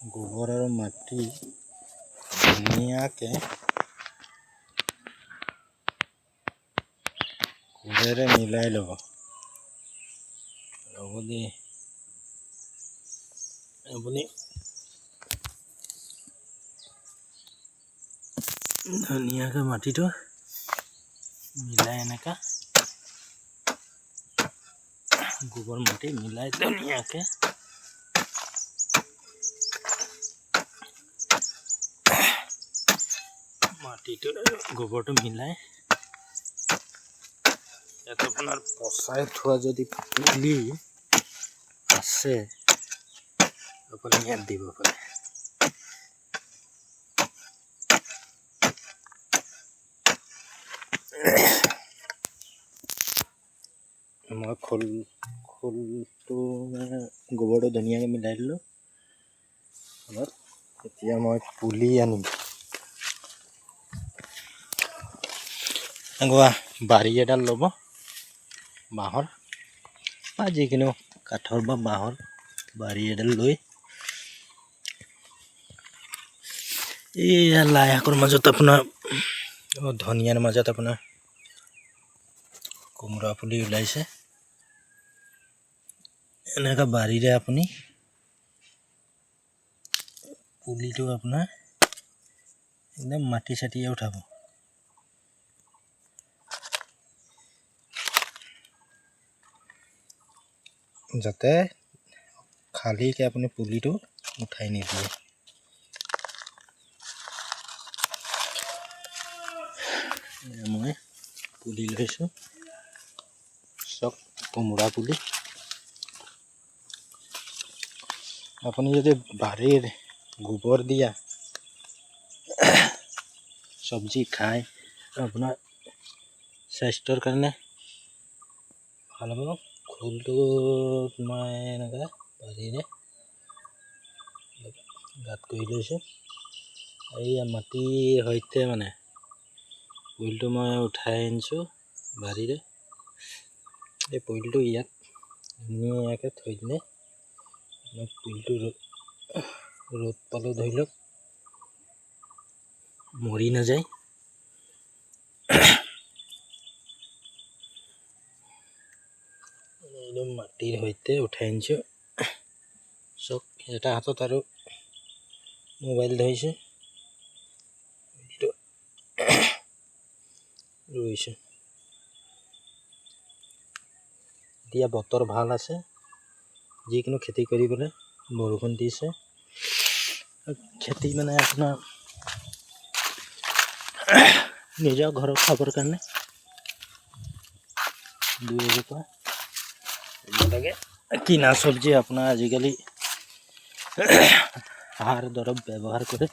গোবৰ আৰু মাটি ধুনীয়াকৈ কোৰেৰে মিলাই ল'ব। আপুনি ধুনীয়াকৈ মাটিটো মিলাই এনেকা গোবৰ মাটি মিলাই ধুনীয়াকৈ মাটিটো গোবৰটো মিলাই ইয়াত আপোনাৰ পচাই থোৱা যদি পুলি আছে আপুনি ইয়াত দিব পাৰে। মই খোলটো গোবৰটো ধুনীয়াকৈ মিলাই দিলোঁ। এতিয়া মই পুলি আনিম। বাৰী এডাল ল'ব, বাঁহৰ বা যিকোনো কাঠৰ বা বাঁহৰ বাৰী এডাল লৈ এই লাই শাকৰ মাজত আপোনাৰ ধনিয়াৰ মাজত আপোনাৰ কোমোৰা পুলি ওলাইছে। এনেকুৱা বাৰীৰে আপুনি পুলিটো আপোনাৰ একদম মাটি চাটিয়ে উঠাব। যাতে খালীকৈ আপুনি পুলিটো উঠাই নিদিয়ে। মই পুলি লৈছোঁ, চব কোমোৰা পুলি। আপুনি যদি বাৰীৰ গোবৰ দিয়া চব্জি খায় আপোনাৰ স্বাস্থ্যৰ কাৰণে ভাল হ'ব। খোলটো মই এনেকৈ বাৰীৰে গাঁত কৰি লৈছোঁ। এইয়া মাটিৰ সৈতে মানে পুলিটো মই উঠাই আনিছোঁ বাৰীৰে। এই পুলিটো ইয়াত ধুনীয়াকৈ থৈ দিলে পুলিটো ৰ'দ পালেও ধৰি লওক মৰি নাযায়। একদম মাটিৰ সৈতে উঠাই আনিছোঁ। চক এটা হাতত আৰু মোবাইল ধৰিছোঁ, ৰুইছোঁ। এতিয়া বতৰ ভাল আছে, যিকোনো খেতি কৰিবলৈ বৰষুণ দিছে। খেতি মানে আপোনাৰ নিজৰ ঘৰত খাবৰ কাৰণে দুই এজোপা লাগে। কিনা চব্জি আপোনাৰ আজিকালি সাৰ দৰৱ ব্যৱহাৰ কৰে।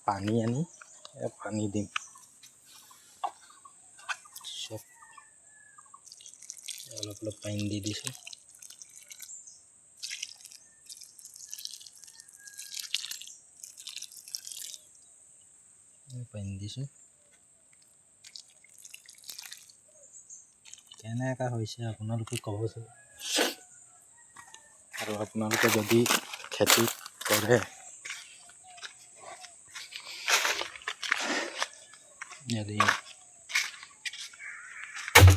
পানী আনি পানী দিম, চব অলপ অলপ পানী দি দিছোঁ। পানী দিছোঁ। কেনেকুৱা হৈছে আপোনালোকে ক'বচোন। আৰু আপোনালোকে যদি খেতি কৰে যদি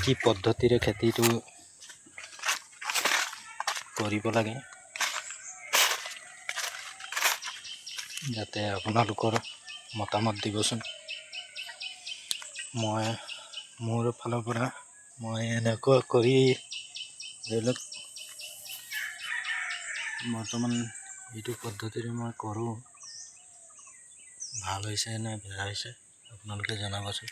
কি পদ্ধতিৰে খেতিটো কৰিব লাগে যাতে আপোনালোকৰ মতামত দিবচোন। মই মোৰ ফালৰ পৰা মই এনেকুৱা কৰি ধৰি লওক বৰ্তমান এইটো পদ্ধতিৰে মই কৰোঁ। ভাল হৈছে নে বেয়া হৈছে আপোনালোকে জনাবচোন।